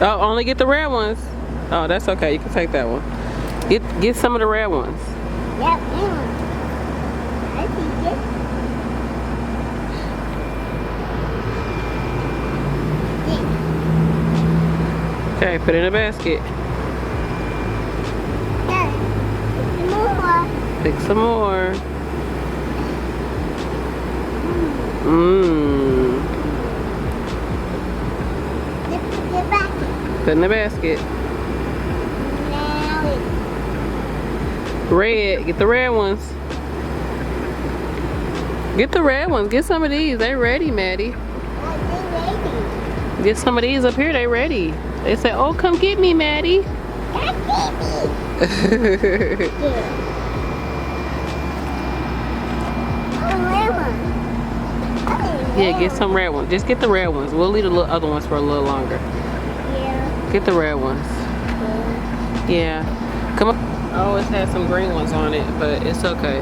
Oh, only get the red ones. Oh, that's okay. You can take that one. Get some of the red ones. Yep. I see it. Okay, put it in a basket. Pick some more. Mmm. Put in the basket. Red. Get the red ones. Get the red ones. Get some of these. They ready, Maddie. Get some of these up here. They ready. They say, "Oh, come get me, Maddie." Come get me. Yeah, get some red ones. Just get the red ones. We'll leave the other ones for a little longer. Yeah. Get the red ones. Yeah. Come on. Oh, it's had some green ones on it, but it's okay.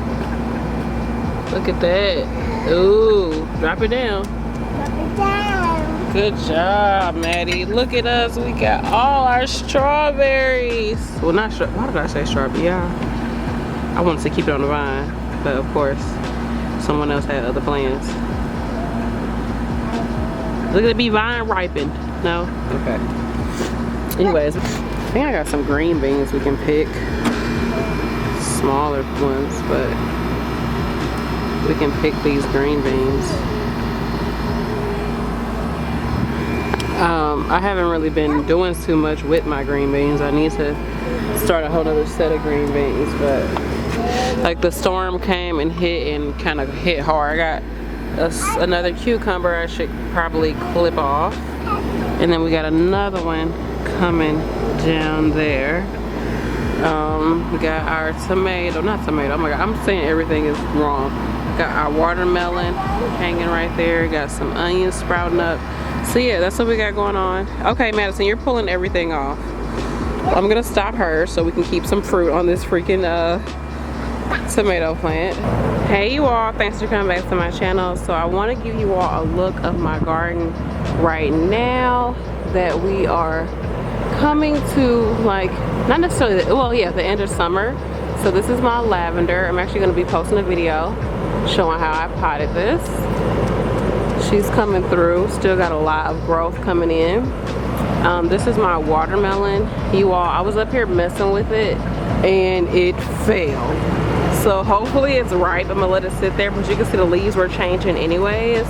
Look at that. Ooh, drop it down. Drop it down. Good job, Maddie. Look at us. We got all our strawberries. Well, not why did I say strawberry? Yeah. I wanted to keep it on the vine, but of course, someone else had other plans. Look at it be vine ripened. No? Okay. Anyways, I think I got some green beans we can pick. Smaller ones, but we can pick these green beans. I haven't really been doing too much with my green beans. I need to start a whole other set of green beans, but like the storm came and hit and kind of hit hard. I got another cucumber I should probably clip off, and then we got another one coming down there. We got our tomato, not tomato, oh my god, I'm saying everything is wrong. Got our watermelon hanging right there. Got some onions sprouting up. So yeah, that's what we got going on. Okay, Madison, you're pulling everything off. I'm gonna stop her so we can keep some fruit on this freaking tomato plant. Hey you all, thanks for coming back to my channel. So I want to give you all a look of my garden right now that we are coming to, like, not necessarily, well yeah, the end of summer. So this is my lavender. I'm actually going to be posting a video showing how I potted this. She's coming through, still got a lot of growth coming in. This is my watermelon. You all, I was up here messing with it and it failed. So hopefully it's ripe. I'm gonna let it sit there, but you can see the leaves were changing anyways.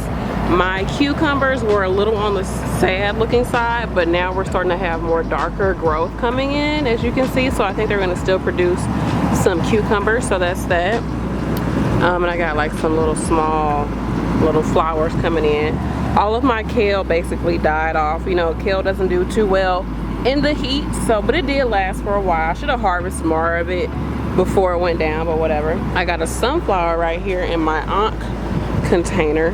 My cucumbers were a little on the sad looking side, but now we're starting to have more darker growth coming in, as you can see. So I think they're gonna still produce some cucumbers, so that's that. And I got like some little small little flowers coming in. All of my kale basically died off. You know, kale doesn't do too well in the heat, so, but it did last for a while. I should have harvested more of it before it went down, but whatever. I got a sunflower right here in my Ankh container.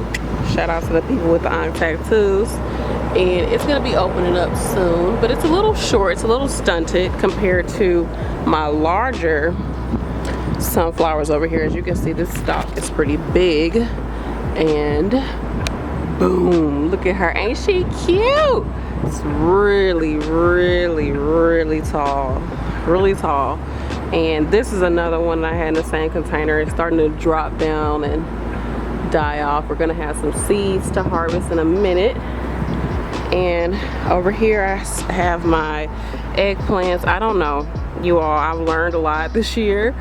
Shout out to the people with the Ankh tattoos. And it's gonna be opening up soon, but it's a little short, it's a little stunted compared to my larger sunflowers over here. As you can see, this stalk is pretty big. And boom, look at her, ain't she cute? It's really, really, really tall, really tall. And this is another one I had in the same container. It's starting to drop down and die off. We're gonna have some seeds to harvest in a minute. And over here I have my eggplants. I don't know, you all, I've learned a lot this year.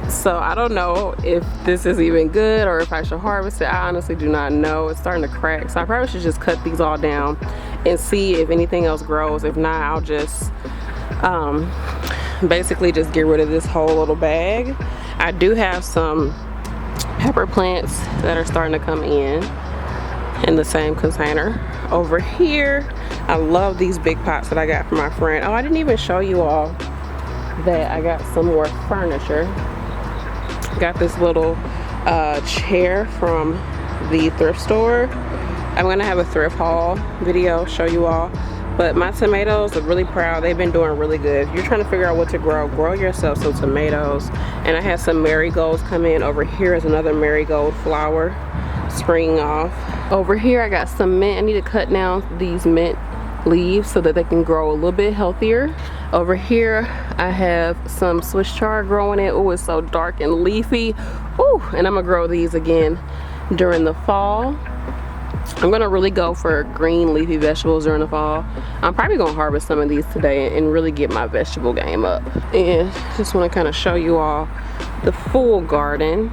So I don't know if this is even good or if I should harvest it. I honestly do not know. It's starting to crack, so I probably should just cut these all down and see if anything else grows. If not, I'll just basically just get rid of this whole little bag. I do have some pepper plants that are starting to come in the same container. Over here, I love these big pots that I got from my friend. Oh, I didn't even show you all that I got some more furniture. Got this little chair from the thrift store. I'm gonna have a thrift haul video, show you all. But my tomatoes are really proud. They've been doing really good. If you're trying to figure out what to grow yourself some tomatoes. And I had some marigolds come in. Over here is another marigold flower springing off. Over here I got some mint. I need to cut down these mint leaves so that they can grow a little bit healthier. Over here I have some Swiss chard growing in. Oh, it's so dark and leafy. Oh, and I'm gonna grow these again during the fall. I'm gonna really go for green leafy vegetables during the fall. I'm probably gonna harvest some of these today and really get my vegetable game up. And just wanna kind of show you all the full garden.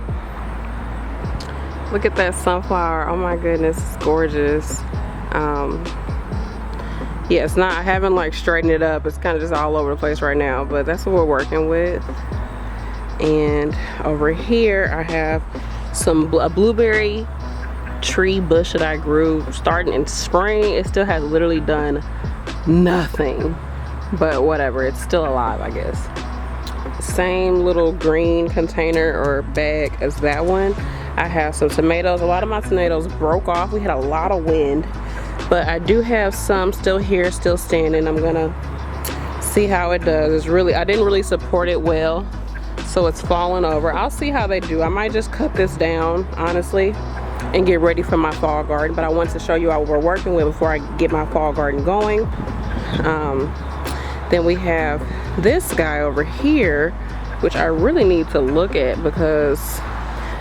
Look at that sunflower. Oh my goodness, it's gorgeous. Yeah, it's not, I haven't like straightened it up. It's kind of just all over the place right now, but that's what we're working with. And over here I have a blueberry tree bush that I grew starting in spring. It still has literally done nothing, but whatever, it's still alive, I guess. Same little green container or bag as that one. I have some tomatoes. A lot of my tomatoes broke off. We had a lot of wind, but I do have some still here, still standing. I'm gonna see how it does. It's really, I didn't really support it well, so it's falling over. I'll see how they do. I might just cut this down, honestly, and get ready for my fall garden. But I wanted to show you what we're working with before I get my fall garden going. Then we have this guy over here, which I really need to look at because,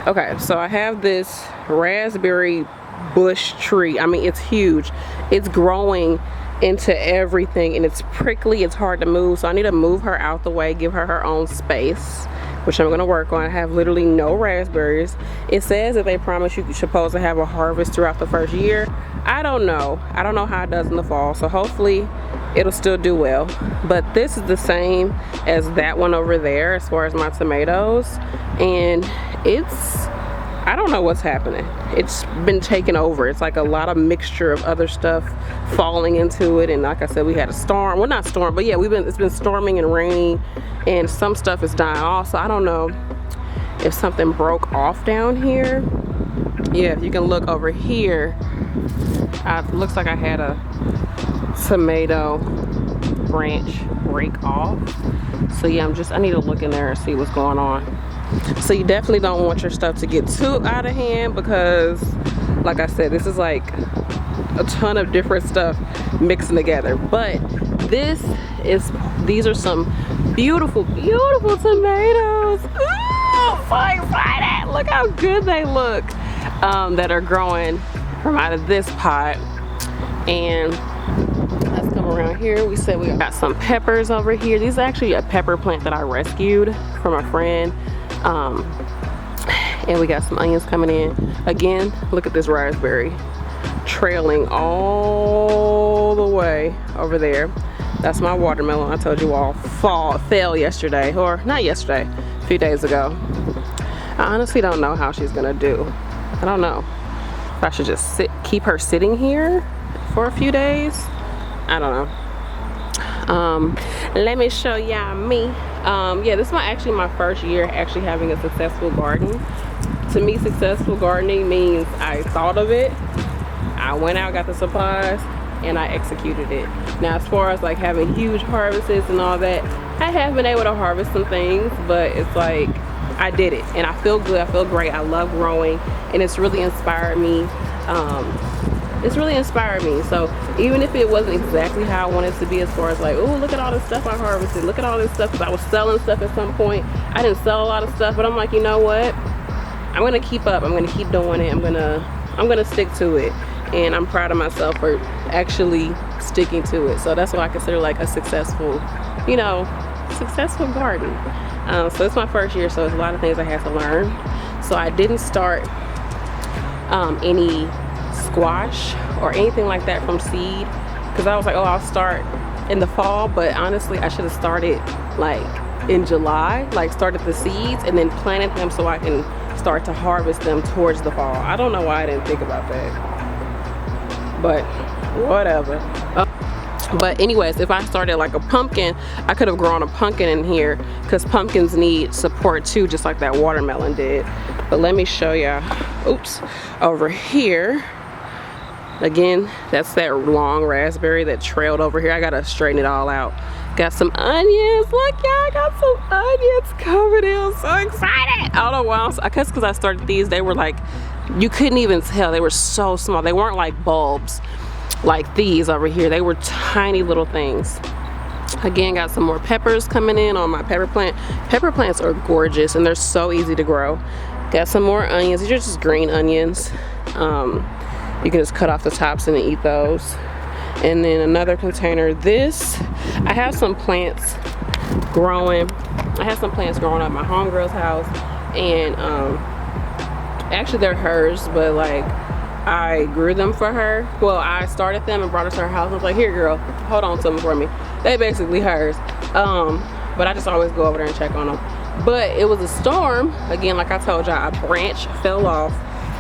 okay, so I have this raspberry bush tree. I mean, it's huge. It's growing into everything and it's prickly. It's hard to move, so I need to move her out the way, give her her own space, which I'm gonna work on. I have literally no raspberries. It says that they promise you're supposed to have a harvest throughout the first year. I don't know how it does in the fall, so hopefully it'll still do well. But this is the same as that one over there as far as my tomatoes, and I don't know what's happening. It's been taken over. It's like a lot of mixture of other stuff falling into it, and like I said, we had a storm. Well, not storm, but yeah, it's been storming and raining, and some stuff is dying off. So I don't know if something broke off down here. Yeah, if you can look over here, it looks like I had a tomato branch break off. So yeah, I need to look in there and see what's going on. So you definitely don't want your stuff to get too out of hand because, like I said, this is like a ton of different stuff mixing together. But these are some beautiful, beautiful tomatoes. Ooh, so excited! Look how good they look, that are growing from out of this pot. And let's come around here. We said we got some peppers over here. These are actually a pepper plant that I rescued from a friend. And we got some onions coming in. Again, look at this raspberry trailing all the way over there. That's my watermelon. I told you all fell yesterday, or not yesterday, a few days ago. I honestly don't know how she's gonna do. I don't know if I should just keep her sitting here for a few days. I don't know. Let me show y'all me. Yeah, this is actually my first year actually having a successful garden. To me, successful gardening means I thought of it, I went out, got the supplies, and I executed it. Now, as far as like having huge harvests and all that, I have been able to harvest some things, but it's like I did it and I feel good, I feel great. I love growing, and it's really inspired me. So even if it wasn't exactly how I wanted it to be, as far as like, oh, look at all this stuff I harvested, look at all this stuff, because I was selling stuff at some point. I didn't sell a lot of stuff, but I'm like, you know what, I'm gonna keep up, I'm gonna keep doing it, I'm gonna stick to it, and I'm proud of myself for actually sticking to it. So that's what I consider like a successful, successful garden. So it's my first year, so it's a lot of things I had to learn. So I didn't start any squash or anything like that from seed, because I was like, oh, I'll start in the fall. But honestly, I should have started like in July, like started the seeds and then planted them so I can start to harvest them towards the fall. I don't know why I didn't think about that, but whatever. But anyways, if I started like a pumpkin, I could have grown a pumpkin in here, because pumpkins need support too, just like that watermelon did. But let me show y'all. Oops. Over here, again, that's that long raspberry that trailed over here. I gotta straighten it all out. Got some onions. Look, y'all, I got some onions covered in. I'm so excited. I don't know why. I guess because I started these, they were like, you couldn't even tell. They were so small. They weren't like bulbs. like these over here. They were tiny little things. Again, got some more peppers coming in on my pepper plant. Pepper plants are gorgeous and they're so easy to grow. Got some more onions. These are just green onions. You can just cut off the tops and eat those. And then another container. This, I have some plants growing. I have some plants growing at my homegirl's house, and actually they're hers, but like I grew them for her. Well, I started them and brought her to her house. I was like, here girl, hold on to them for me. They basically hers. But I just always go over there and check on them. But it was a storm. Again, like I told y'all, a branch fell off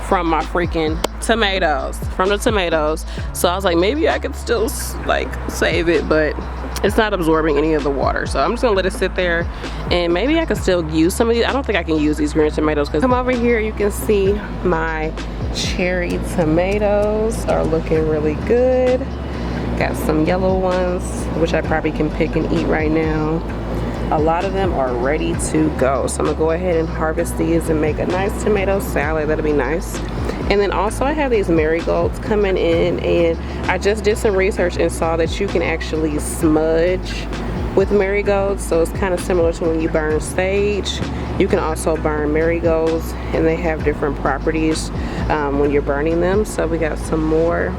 from my freaking tomatoes, so I was like, maybe I could still like save it, but it's not absorbing any of the water, so I'm just gonna let it sit there, and maybe I could still use some of these. I don't think I can use these green tomatoes, because come over here, you can see my cherry tomatoes are looking really good. Got some yellow ones, which I probably can pick and eat right now. A lot of them are ready to go, so I'm gonna go ahead and harvest these and make a nice tomato salad. That'll be nice. And then also I have these marigolds coming in, and I just did some research and saw that you can actually smudge with marigolds, so it's kind of similar to when you burn sage. You can also burn marigolds, and they have different properties when you're burning them. So we got some more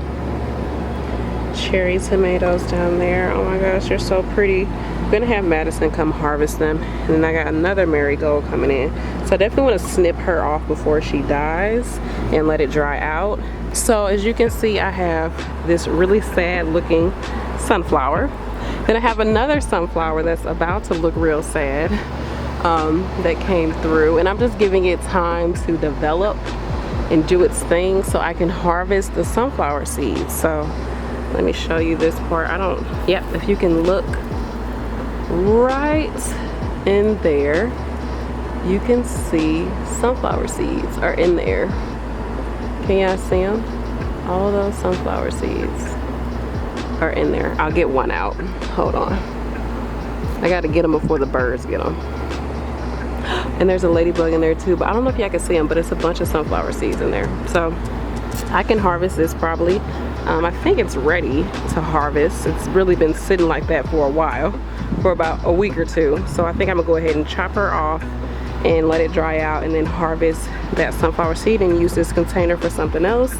cherry tomatoes down there. Oh my gosh, they're so pretty. I'm gonna have Madison come harvest them. And then I got another marigold coming in, so I definitely want to snip her off before she dies and let it dry out. So as you can see, I have this really sad looking sunflower. Then I have another sunflower that's about to look real sad, that came through, and I'm just giving it time to develop and do its thing so I can harvest the sunflower seeds. So let me show you this part. Yep, if you can look right in there, you can see sunflower seeds are in there. Can y'all see them? All of those sunflower seeds are in there. I'll get one out. Hold on. I gotta get them before the birds get them. And there's a ladybug in there too, but I don't know if y'all can see them, but it's a bunch of sunflower seeds in there. So I can harvest this probably. I think it's ready to harvest. It's really been sitting like that for a while, for about a week or two. So I think I'm gonna go ahead and chop her off and let it dry out, and then harvest that sunflower seed and use this container for something else.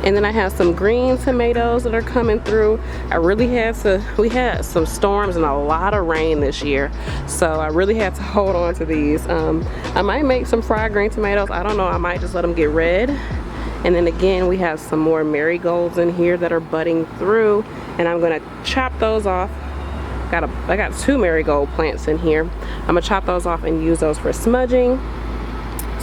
And then I have some green tomatoes that are coming through. We had some storms and a lot of rain this year, so I really had to hold on to these. I might make some fried green tomatoes. I don't know, I might just let them get red. And then again, we have some more marigolds in here that are budding through, and I'm gonna chop those off. I got 2 marigold plants in here. I'm gonna chop those off and use those for smudging.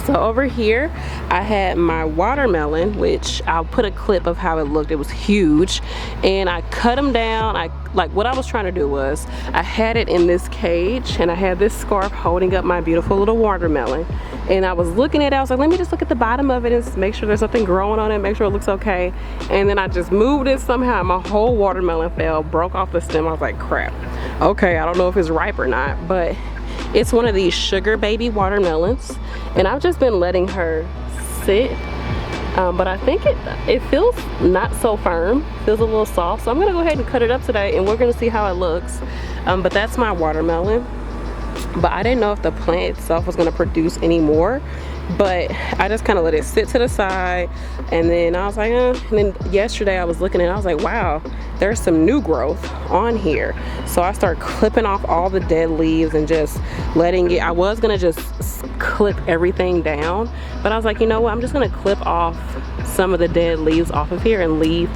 So over here, I had my watermelon, which I'll put a clip of how it looked. It was huge, and I cut them down. What I was trying to do was, I had it in this cage, and I had this scarf holding up my beautiful little watermelon. And I was looking at it, I was like, let me just look at the bottom of it and make sure there's nothing growing on it, make sure it looks okay. And then I just moved it somehow, my whole watermelon fell, broke off the stem. I was like, crap. Okay, I don't know if it's ripe or not, but it's one of these sugar baby watermelons, and I've just been letting her sit. But I think it feels not so firm, feels a little soft. So I'm gonna go ahead and cut it up today, and we're gonna see how it looks. But that's my watermelon. But I didn't know if the plant itself was gonna produce any more, but I just kind of let it sit to the side. And then I was like, and then yesterday I was looking at it, I was like, wow, there's some new growth on here. So I started clipping off all the dead leaves and just letting it, I was gonna just clip everything down, but I was like, you know what, I'm just gonna clip off some of the dead leaves off of here and leave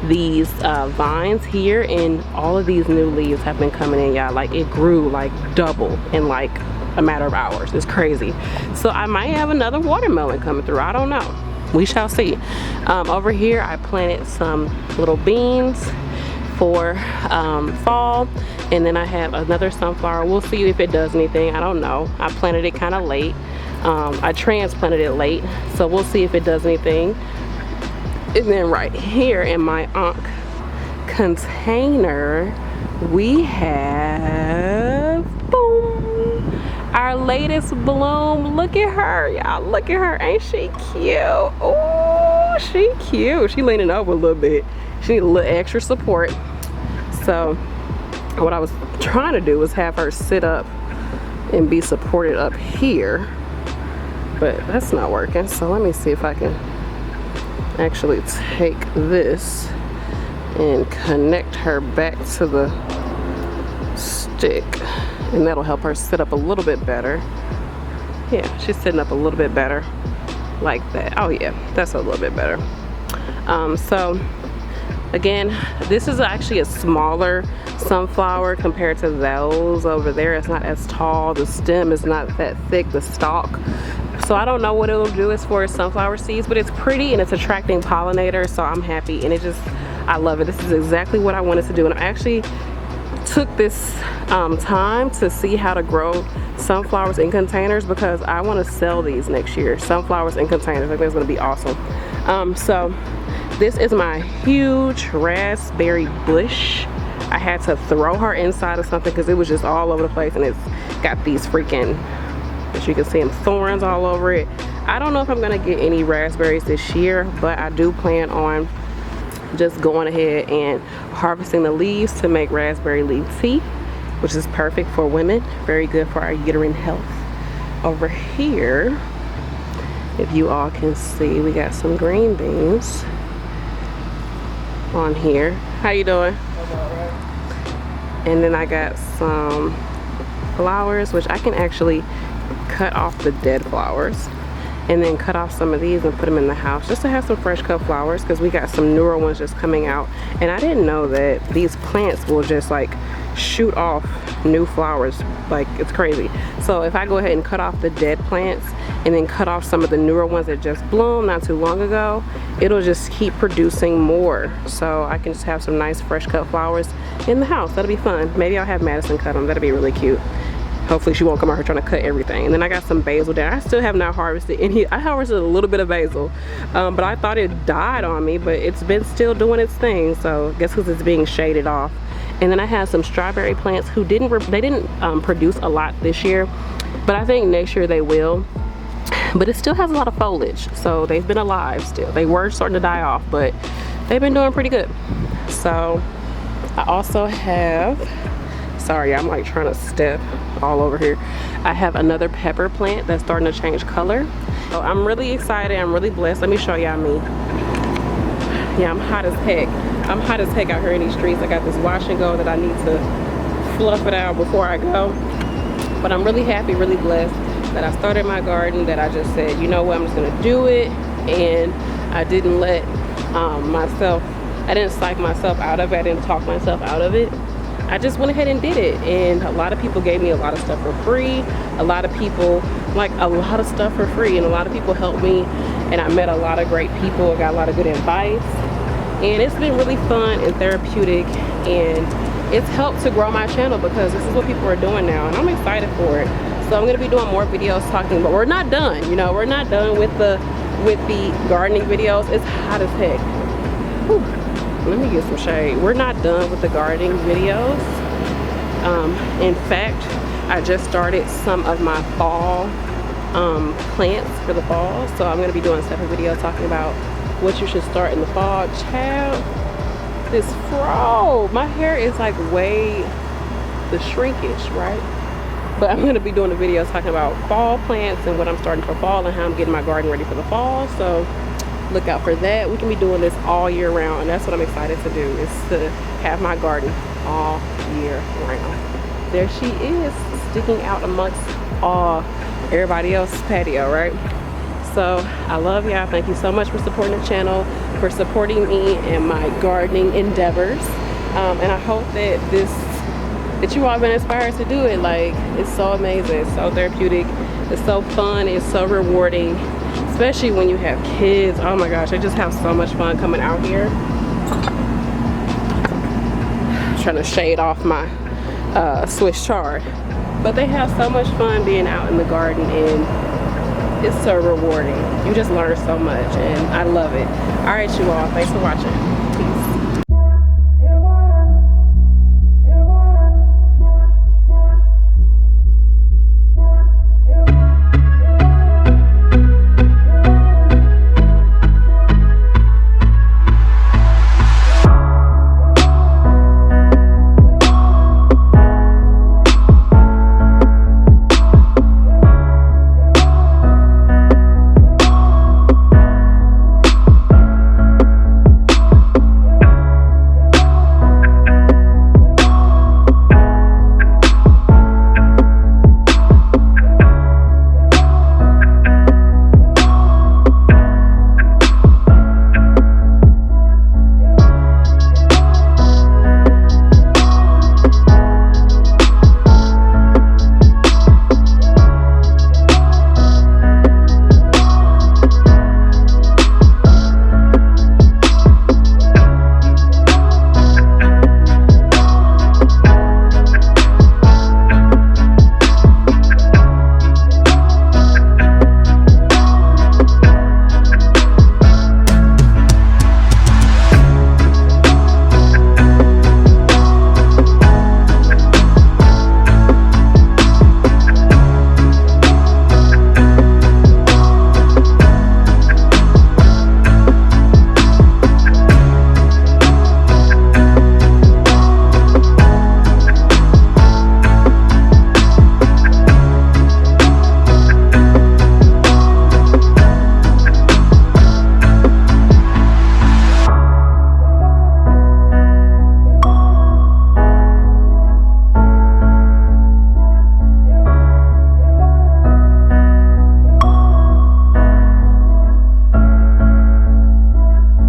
these vines here, and all of these new leaves have been coming in, y'all. Like, it grew like double in like a matter of hours. It's crazy. So I might have another watermelon coming through, I don't know, we shall see. Over here I planted some little beans for fall, and then I have another sunflower. We'll see if it does anything, I don't know. I planted it kind of late. I transplanted it late, so we'll see if it does anything. And then right here in my Ankh container, we have, boom, our latest bloom. Look at her, y'all. Look at her. Ain't she cute? Oh, she cute. She leaning over a little bit. She needed a little extra support. So what I was trying to do was have her sit up and be supported up here, but that's not working. So let me see if I can actually take this and connect her back to the stick, and that'll help her sit up a little bit better. Yeah, she's sitting up a little bit better like that. Oh yeah, that's a little bit better. So again, this is actually a smaller sunflower compared to those over there. It's not as tall, the stem is not that thick, the stalk. So I don't know what it'll do as far as sunflower seeds, but it's pretty and it's attracting pollinators, so I'm happy, and I love it. This is exactly what I wanted to do, and I actually took this time to see how to grow sunflowers in containers because I want to sell these next year. Sunflowers in containers, I think it's going to be awesome. So this is my huge raspberry bush. I had to throw her inside of something because it was just all over the place, and it's got these freaking, as you can see, thorns all over it. I don't know if I'm gonna get any raspberries this year, but I do plan on just going ahead and harvesting the leaves to make raspberry leaf tea, which is perfect for women, very good for our uterine health. Over here, if you all can see, we got some green beans on here. How you doing? And then I got some flowers, which I can actually cut off the dead flowers and then cut off some of these and put them in the house just to have some fresh cut flowers, because we got some newer ones just coming out, and I didn't know that these plants will just like shoot off new flowers, like it's crazy. So if I go ahead and cut off the dead plants and then cut off some of the newer ones that just bloomed not too long ago, it'll just keep producing more, so I can just have some nice fresh cut flowers in the house. That'll be fun. Maybe I'll have Madison cut them. That'll be really cute. Hopefully she won't come out here trying to cut everything. And then I got some basil there. I still have not harvested any. I harvested a little bit of basil, but I thought it died on me, but it's been still doing its thing, so I guess because it's being shaded off. And then I have some strawberry plants who didn't produce a lot this year, but I think next year they will. But it still has a lot of foliage, so they've been alive still. They were starting to die off, but they've been doing pretty good. So I also have, sorry, I'm like trying to step all over here. I have another pepper plant that's starting to change color. So I'm really excited, I'm really blessed. Let me show y'all me. Yeah, I'm hot as heck. I'm hot as heck out here in these streets. I got this wash and go that I need to fluff it out before I go. But I'm really happy, really blessed that I started my garden, that I just said, you know what, I'm just gonna do it. And I didn't let I didn't psych myself out of it. I didn't talk myself out of it. I just went ahead and did it. And a lot of people gave me a lot of stuff for free. A lot of people, like a lot of stuff for free. And a lot of people helped me. And I met a lot of great people. I got a lot of good advice. And it's been really fun and therapeutic. And it's helped to grow my channel because this is what people are doing now. And I'm excited for it. So I'm gonna be doing more videos talking, but we're not done. You know, we're not done with the gardening videos. It's hot as heck. Whew. Let me get some shade. We're not done with the gardening videos. In fact, I just started some of my fall plants for the fall. So I'm gonna be doing a separate video talking about what you should start in the fall. Child, this fro, my hair is like way the shrinkage, right? But I'm gonna be doing a video talking about fall plants and what I'm starting for fall and how I'm getting my garden ready for the fall. So look out for that. We can be doing this all year round, and that's what I'm excited to do, is to have my garden all year round. There she is, sticking out amongst all everybody else's patio, right? So I love y'all. Thank you so much for supporting the channel, for supporting me and my gardening endeavors. And I hope that you all have been inspired to do it. Like, it's so amazing, it's so therapeutic, it's so fun, it's so rewarding, especially when you have kids. Oh my gosh, they just have so much fun coming out here. I'm trying to shade off my Swiss chard, but they have so much fun being out in the garden, and it's so rewarding. You just learn so much, and I love it. All right, you all, thanks for watching.